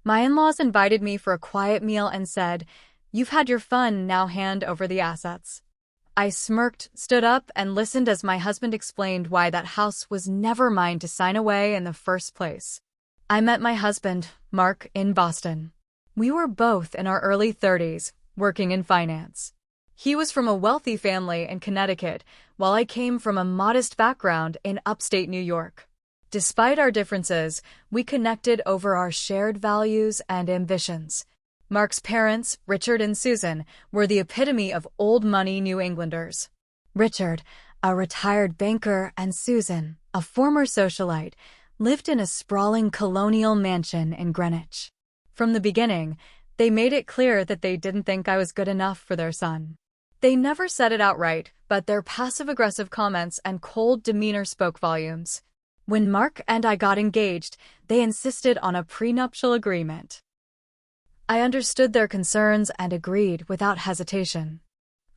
My in-laws invited me for a quiet meal and said, "You've had your fun, now hand over the assets." I smirked, stood up, and listened as my husband explained why that house was never mine to sign away in the first place. I met my husband, Mark, in Boston. We were both in our early 30s, working in finance. He was from a wealthy family in Connecticut, while I came from a modest background in upstate New York. Despite our differences, we connected over our shared values and ambitions. Mark's parents, Richard and Susan, were the epitome of old-money New Englanders. Richard, a retired banker, and Susan, a former socialite, lived in a sprawling colonial mansion in Greenwich. From the beginning, they made it clear that they didn't think I was good enough for their son. They never said it outright, but their passive-aggressive comments and cold demeanor spoke volumes. When Mark and I got engaged, they insisted on a prenuptial agreement. I understood their concerns and agreed without hesitation.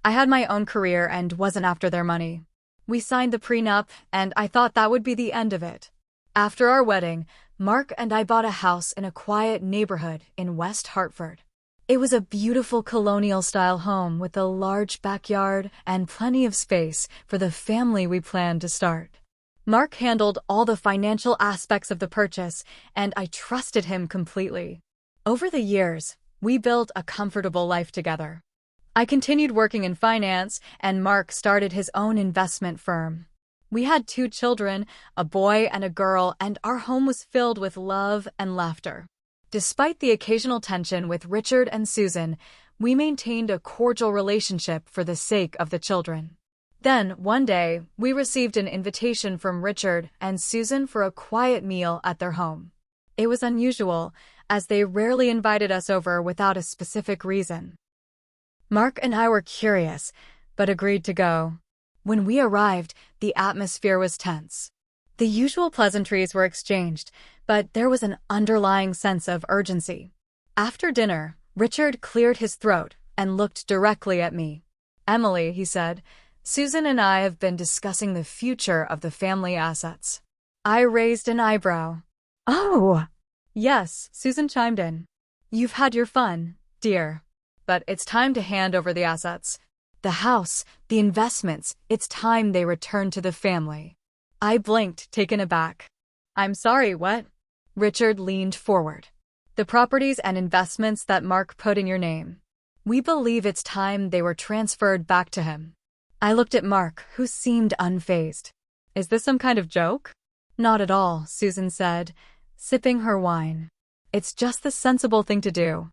I had my own career and wasn't after their money. We signed the prenup, and I thought that would be the end of it. After our wedding, Mark and I bought a house in a quiet neighborhood in West Hartford. It was a beautiful colonial-style home with a large backyard and plenty of space for the family we planned to start. Mark handled all the financial aspects of the purchase, and I trusted him completely. Over the years, we built a comfortable life together. I continued working in finance, and Mark started his own investment firm. We had 2 children, a boy and a girl, and our home was filled with love and laughter. Despite the occasional tension with Richard and Susan, we maintained a cordial relationship for the sake of the children. Then, one day, we received an invitation from Richard and Susan for a quiet meal at their home. It was unusual, as they rarely invited us over without a specific reason. Mark and I were curious, but agreed to go. When we arrived, the atmosphere was tense. The usual pleasantries were exchanged, but there was an underlying sense of urgency. After dinner, Richard cleared his throat and looked directly at me. "Emily," he said, "Susan and I have been discussing the future of the family assets." I raised an eyebrow. "Oh!" "Yes," Susan chimed in. "You've had your fun, dear. But it's time to hand over the assets. The house, the investments, it's time they return to the family." I blinked, taken aback. "I'm sorry, what?" Richard leaned forward. "The properties and investments that Mark put in your name. We believe it's time they were transferred back to him." I looked at Mark, who seemed unfazed. "Is this some kind of joke?" "Not at all," Susan said, sipping her wine. "It's just the sensible thing to do."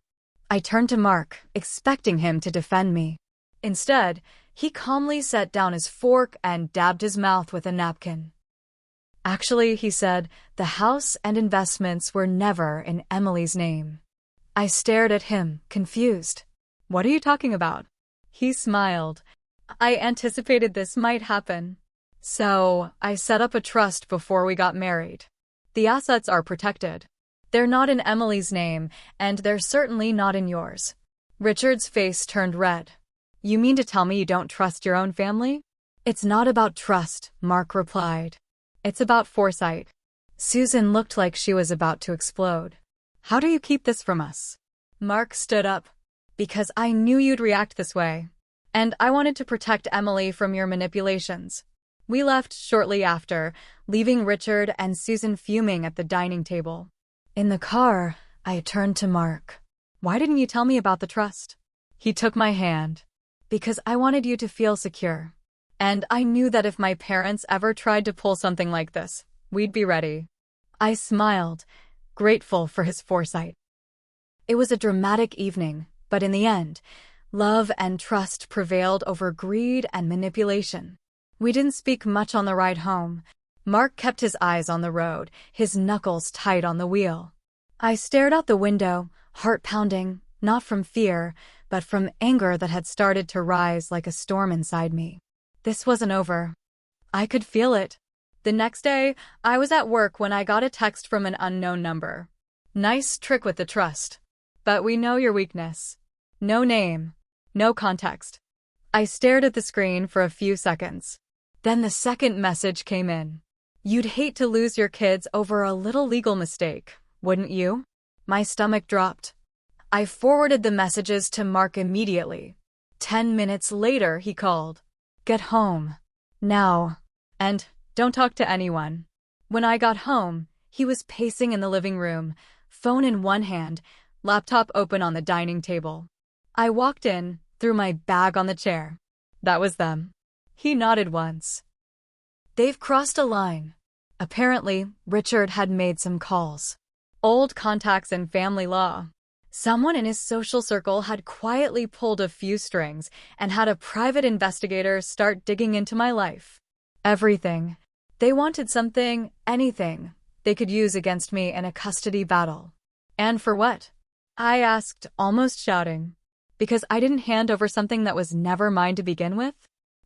I turned to Mark, expecting him to defend me. Instead, he calmly set down his fork and dabbed his mouth with a napkin. "Actually," he said, "the house and investments were never in Emily's name." I stared at him, confused. "What are you talking about?" He smiled. "I anticipated this might happen. So, I set up a trust before we got married. The assets are protected. They're not in Emily's name, and they're certainly not in yours." Richard's face turned red. "You mean to tell me you don't trust your own family?" "It's not about trust," Mark replied. "It's about foresight." Susan looked like she was about to explode. "How do you keep this from us?" Mark stood up. "Because I knew you'd react this way. And I wanted to protect Emily from your manipulations." We left shortly after, leaving Richard and Susan fuming at the dining table. In the car, I turned to Mark. "Why didn't you tell me about the trust?" He took my hand. "Because I wanted you to feel secure. And I knew that if my parents ever tried to pull something like this, we'd be ready." I smiled, grateful for his foresight. It was a dramatic evening, but in the end, love and trust prevailed over greed and manipulation. We didn't speak much on the ride home. Mark kept his eyes on the road, his knuckles tight on the wheel. I stared out the window, heart pounding, not from fear, but from anger that had started to rise like a storm inside me. This wasn't over. I could feel it. The next day, I was at work when I got a text from an unknown number. "Nice trick with the trust. But we know your weakness." No name. No context. I stared at the screen for a few seconds. Then the second message came in. "You'd hate to lose your kids over a little legal mistake, wouldn't you?" My stomach dropped. I forwarded the messages to Mark immediately. 10 minutes later, he called. Get home. Now. And don't talk to anyone. When I got home, he was pacing in the living room, phone in one hand, laptop open on the dining table. I walked in, threw my bag on the chair. That was them. He nodded once. They've crossed a line. Apparently, Richard had made some calls. Old contacts in family law. Someone in his social circle had quietly pulled a few strings and had a private investigator start digging into my life. Everything. They wanted something, anything, they could use against me in a custody battle. And for what? I asked, almost shouting. Because I didn't hand over something that was never mine to begin with?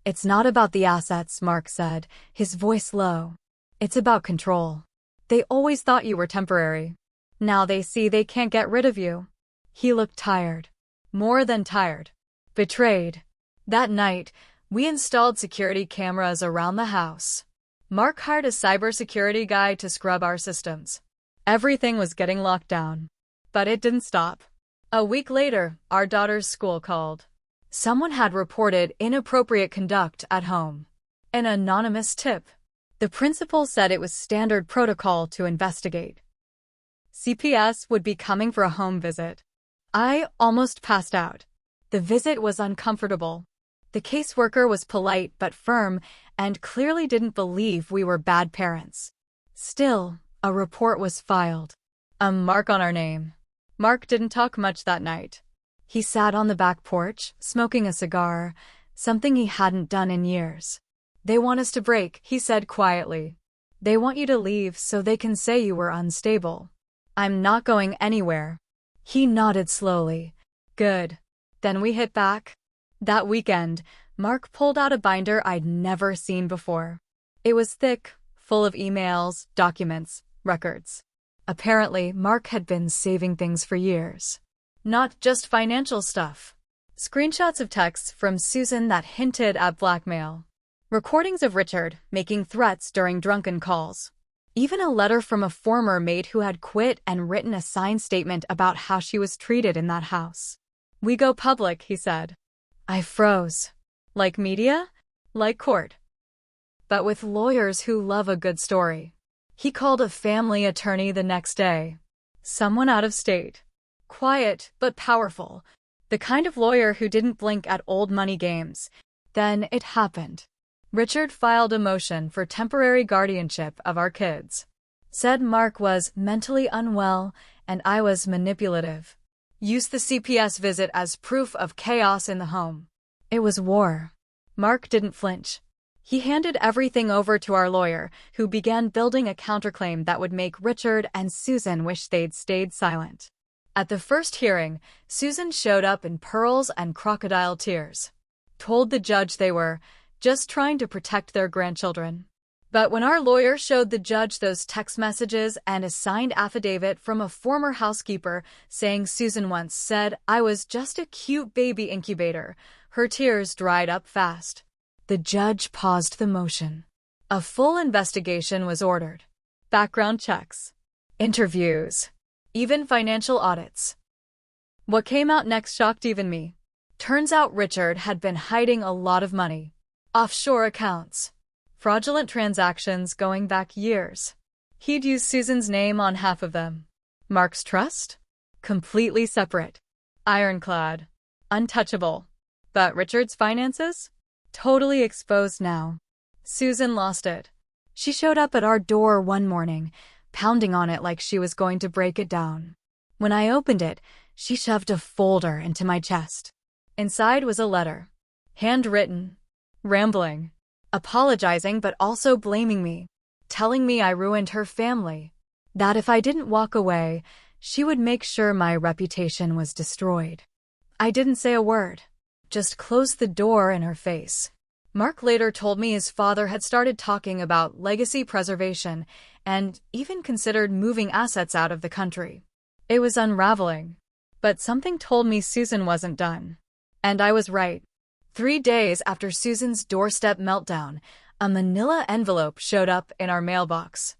It's not about the assets, Mark said, his voice low. It's about control. They always thought you were temporary. Now they see they can't get rid of you. He looked tired. More than tired. Betrayed. That night, we installed security cameras around the house. Mark hired a cybersecurity guy to scrub our systems. Everything was getting locked down. But it didn't stop. A week later, our daughter's school called. Someone had reported inappropriate conduct at home. An anonymous tip. The principal said it was standard protocol to investigate. CPS would be coming for a home visit. I almost passed out. The visit was uncomfortable. The caseworker was polite but firm and clearly didn't believe we were bad parents. Still, a report was filed. A mark on our name. Mark didn't talk much that night. He sat on the back porch, smoking a cigar, something he hadn't done in years. They want us to break, he said quietly. They want you to leave so they can say you were unstable. I'm not going anywhere. He nodded slowly. Good. Then we hit back. That weekend, Mark pulled out a binder I'd never seen before. It was thick, full of emails, documents, records. Apparently, Mark had been saving things for years. Not just financial stuff. Screenshots of texts from Susan that hinted at blackmail. Recordings of Richard making threats during drunken calls. Even a letter from a former maid who had quit and written a signed statement about how she was treated in that house. We go public, he said. I froze. Like media? Like court. But with lawyers who love a good story. He called a family attorney the next day. Someone out of state. Quiet, but powerful. The kind of lawyer who didn't blink at old money games. Then it happened. Richard filed a motion for temporary guardianship of our kids. Said Mark was mentally unwell and I was manipulative. Used the CPS visit as proof of chaos in the home. It was war. Mark didn't flinch. He handed everything over to our lawyer, who began building a counterclaim that would make Richard and Susan wish they'd stayed silent. At the first hearing, Susan showed up in pearls and crocodile tears. Told the judge they were just trying to protect their grandchildren. But when our lawyer showed the judge those text messages and a signed affidavit from a former housekeeper saying Susan once said I was just a cute baby incubator, her tears dried up fast. The judge paused the motion. A full investigation was ordered. Background checks. Interviews. Even financial audits. What came out next shocked even me. Turns out Richard had been hiding a lot of money. Offshore accounts. Fraudulent transactions going back years. He'd used Susan's name on half of them. Mark's trust? Completely separate. Ironclad. Untouchable. But Richard's finances? Totally exposed now. Susan lost it. She showed up at our door one morning, pounding on it like she was going to break it down. When I opened it, she shoved a folder into my chest. Inside was a letter. Handwritten. Rambling. Apologizing but also blaming me. Telling me I ruined her family. That if I didn't walk away, she would make sure my reputation was destroyed. I didn't say a word. Just closed the door in her face. Mark later told me his father had started talking about legacy preservation and even considered moving assets out of the country. It was unraveling. But something told me Susan wasn't done. And I was right. 3 days after Susan's doorstep meltdown, a manila envelope showed up in our mailbox.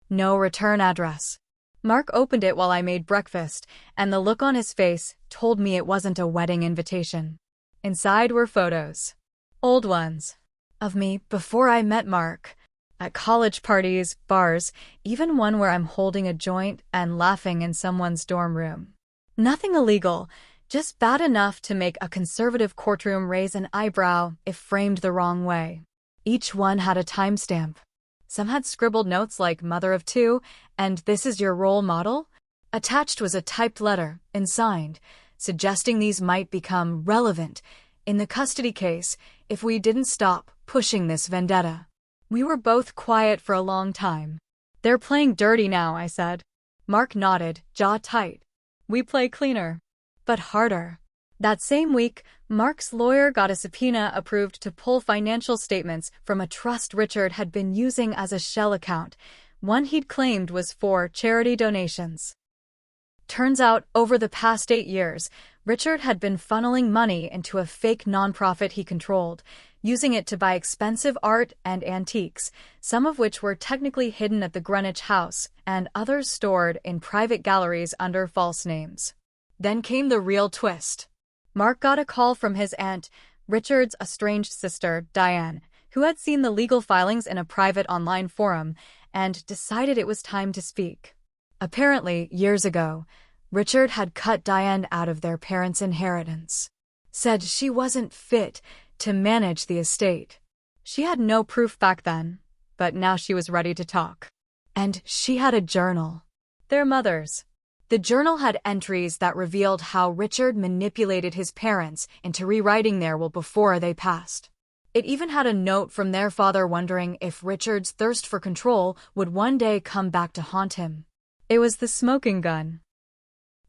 No return address. Mark opened it while I made breakfast, and the look on his face told me it wasn't a wedding invitation. Inside were photos. Old ones. Of me before I met Mark. At college parties, bars, even one where I'm holding a joint and laughing in someone's dorm room. Nothing illegal, just bad enough to make a conservative courtroom raise an eyebrow if framed the wrong way. Each one had a timestamp. Some had scribbled notes like "Mother of Two" and "This is your role model." Attached was a typed letter, unsigned, suggesting these might become relevant in the custody case if we didn't stop pushing this vendetta. We were both quiet for a long time. "They're playing dirty now," I said. Mark nodded, jaw tight. "We play cleaner. But harder." That same week, Mark's lawyer got a subpoena approved to pull financial statements from a trust Richard had been using as a shell account, one he'd claimed was for charity donations. Turns out, over the past 8 years, Richard had been funneling money into a fake nonprofit he controlled, using it to buy expensive art and antiques, some of which were technically hidden at the Greenwich House and others stored in private galleries under false names. Then came the real twist. Mark got a call from his aunt, Richard's estranged sister, Diane, who had seen the legal filings in a private online forum and decided it was time to speak. Apparently, years ago, Richard had cut Diane out of their parents' inheritance. Said she wasn't fit to manage the estate. She had no proof back then, but now she was ready to talk. And she had a journal. Their mother's. The journal had entries that revealed how Richard manipulated his parents into rewriting their will before they passed. It even had a note from their father wondering if Richard's thirst for control would one day come back to haunt him. It was the smoking gun.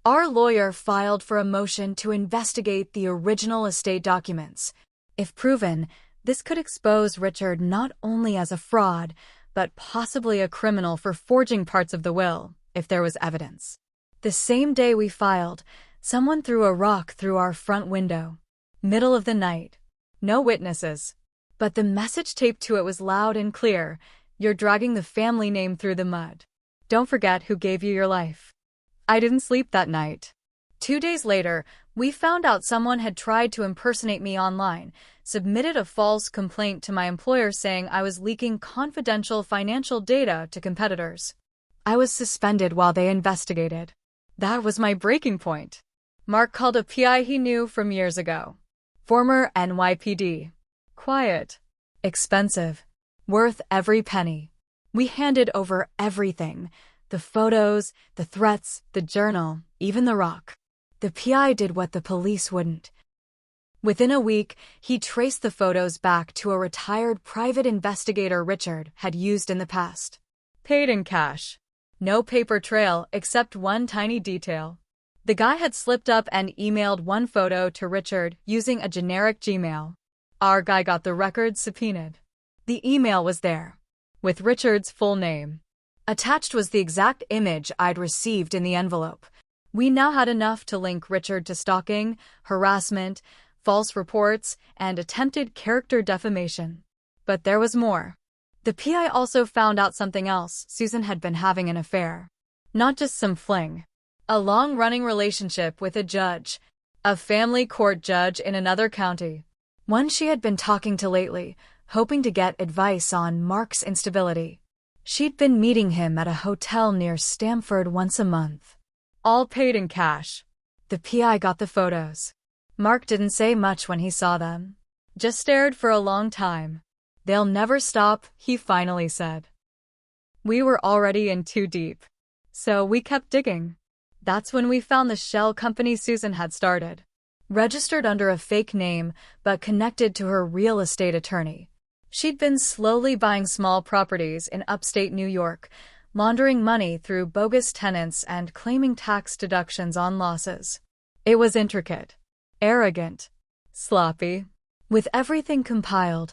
Our lawyer filed for a motion to investigate the original estate documents. If proven, this could expose Richard not only as a fraud, but possibly a criminal for forging parts of the will, if there was evidence. The same day we filed, someone threw a rock through our front window. Middle of the night. No witnesses. But the message taped to it was loud and clear. "You're dragging the family name through the mud. Don't forget who gave you your life." I didn't sleep that night. 2 days later, we found out someone had tried to impersonate me online, submitted a false complaint to my employer saying I was leaking confidential financial data to competitors. I was suspended while they investigated. That was my breaking point. Mark called a PI he knew from years ago. Former NYPD. Quiet. Expensive. Worth every penny. We handed over everything. The photos, the threats, the journal, even the rock. The PI did what the police wouldn't. Within a week, he traced the photos back to a retired private investigator Richard had used in the past. Paid in cash. No paper trail except one tiny detail. The guy had slipped up and emailed one photo to Richard using a generic Gmail. Our guy got the records subpoenaed. The email was there, with Richard's full name. Attached was the exact image I'd received in the envelope. We now had enough to link Richard to stalking, harassment, false reports, and attempted character defamation. But there was more. The PI also found out something else. Susan had been having an affair. Not just some fling. A long-running relationship with a judge. A family court judge in another county. One she had been talking to lately, hoping to get advice on Mark's instability. She'd been meeting him at a hotel near Stamford once a month. All paid in cash. The PI got the photos. Mark didn't say much when he saw them. Just stared for a long time. "They'll never stop," he finally said. We were already in too deep. So we kept digging. That's when we found the shell company Susan had started. Registered under a fake name, but connected to her real estate attorney. She'd been slowly buying small properties in upstate New York, laundering money through bogus tenants and claiming tax deductions on losses. It was intricate, arrogant, sloppy. With everything compiled,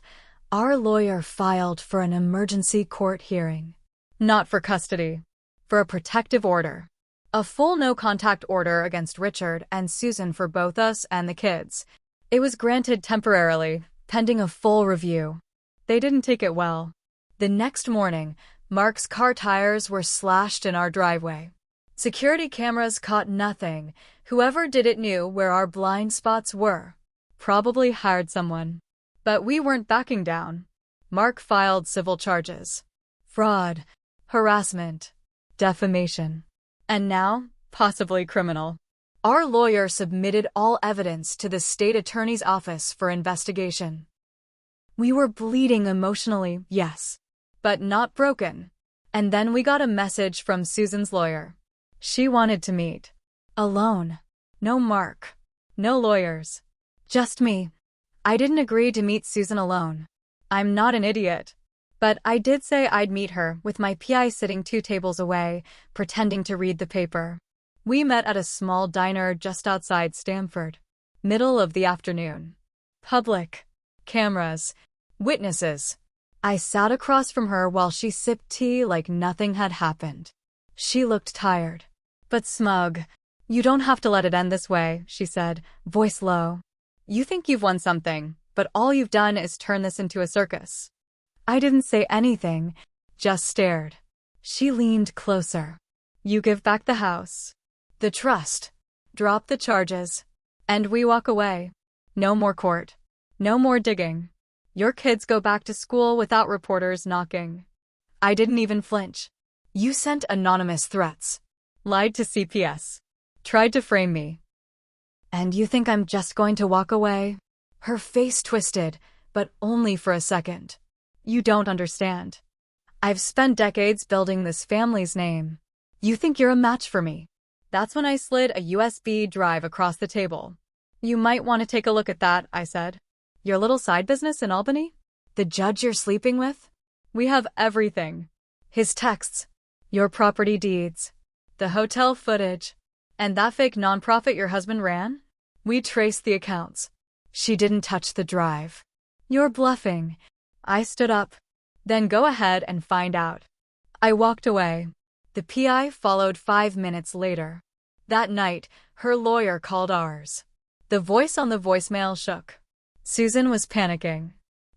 our lawyer filed for an emergency court hearing. Not for custody. For a protective order. A full no-contact order against Richard and Susan for both us and the kids. It was granted temporarily, pending a full review. They didn't take it well. The next morning, Mark's car tires were slashed in our driveway. Security cameras caught nothing. Whoever did it knew where our blind spots were. Probably hired someone. But we weren't backing down. Mark filed civil charges. Fraud, harassment, defamation, and now, possibly criminal. Our lawyer submitted all evidence to the state attorney's office for investigation. We were bleeding emotionally, yes, but not broken. And then we got a message from Susan's lawyer. She wanted to meet. Alone. No Mark. No lawyers. Just me. I didn't agree to meet Susan alone. I'm not an idiot. But I did say I'd meet her with my PI sitting 2 tables away, pretending to read the paper. We met at a small diner just outside Stamford. Middle of the afternoon. Public. Cameras. Witnesses. I sat across from her while she sipped tea like nothing had happened. She looked tired. But smug. You don't have to let it end this way, she said, voice low. You think you've won something, but all you've done is turn this into a circus. I didn't say anything, just stared. She leaned closer. You give back the house. The trust. Drop the charges. And we walk away. No more court. No more digging. Your kids go back to school without reporters knocking. I didn't even flinch. You sent anonymous threats. Lied to CPS. Tried to frame me. And you think I'm just going to walk away? Her face twisted, but only for a second. You don't understand. I've spent decades building this family's name. You think you're a match for me. That's when I slid a USB drive across the table. You might want to take a look at that, I said. Your little side business in Albany? The judge you're sleeping with? We have everything. His texts. Your property deeds. The hotel footage. And that fake nonprofit your husband ran? We traced the accounts. She didn't touch the drive. You're bluffing. I stood up. Then go ahead and find out. I walked away. The PI followed 5 minutes later. That night, her lawyer called ours. The voice on the voicemail shook. Susan was panicking.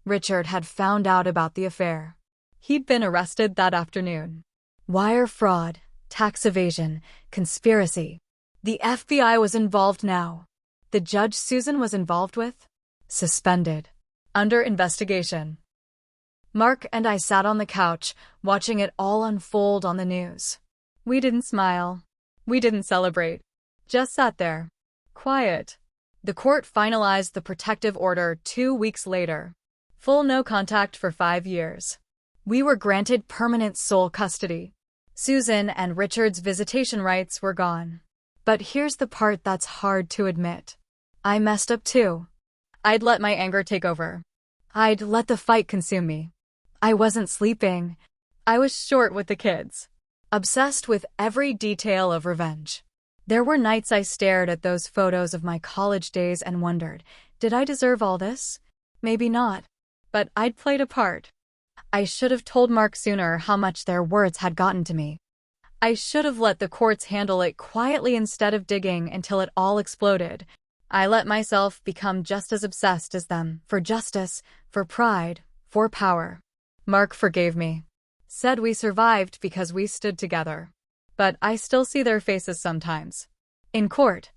Richard had found out about the affair. He'd been arrested that afternoon. Wire fraud, tax evasion, conspiracy. The FBI was involved now. The judge Susan was involved with? Suspended. Under investigation. Mark and I sat on the couch, watching it all unfold on the news. We didn't smile. We didn't celebrate. Just sat there. Quiet. The court finalized the protective order 2 weeks later. Full no contact for 5 years. We were granted permanent sole custody. Susan and Richard's visitation rights were gone. But here's the part that's hard to admit. I messed up too. I'd let my anger take over. I'd let the fight consume me. I wasn't sleeping. I was short with the kids. Obsessed with every detail of revenge. There were nights I stared at those photos of my college days and wondered, did I deserve all this? Maybe not. But I'd played a part. I should have told Mark sooner how much their words had gotten to me. I should have let the courts handle it quietly instead of digging until it all exploded. I let myself become just as obsessed as them, for justice, for pride, for power. Mark forgave me. Said we survived because we stood together. But I still see their faces sometimes. In court.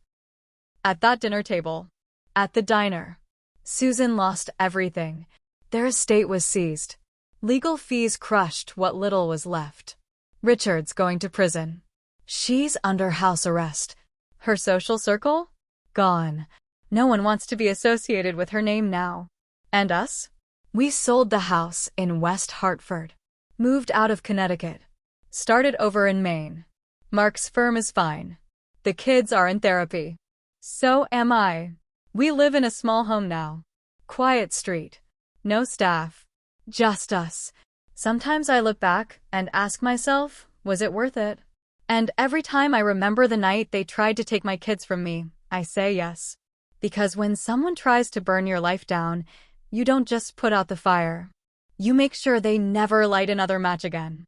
At that dinner table. At the diner. Susan lost everything. Their estate was seized. Legal fees crushed what little was left. Richard's going to prison. She's under house arrest. Her social circle? Gone. No one wants to be associated with her name now. And us? We sold the house in West Hartford. Moved out of Connecticut. Started over in Maine. Mark's firm is fine. The kids are in therapy. So am I. We live in a small home now. Quiet street. No staff. Just us. Sometimes I look back and ask myself, was it worth it? And every time I remember the night they tried to take my kids from me, I say yes. Because when someone tries to burn your life down, you don't just put out the fire. You make sure they never light another match again.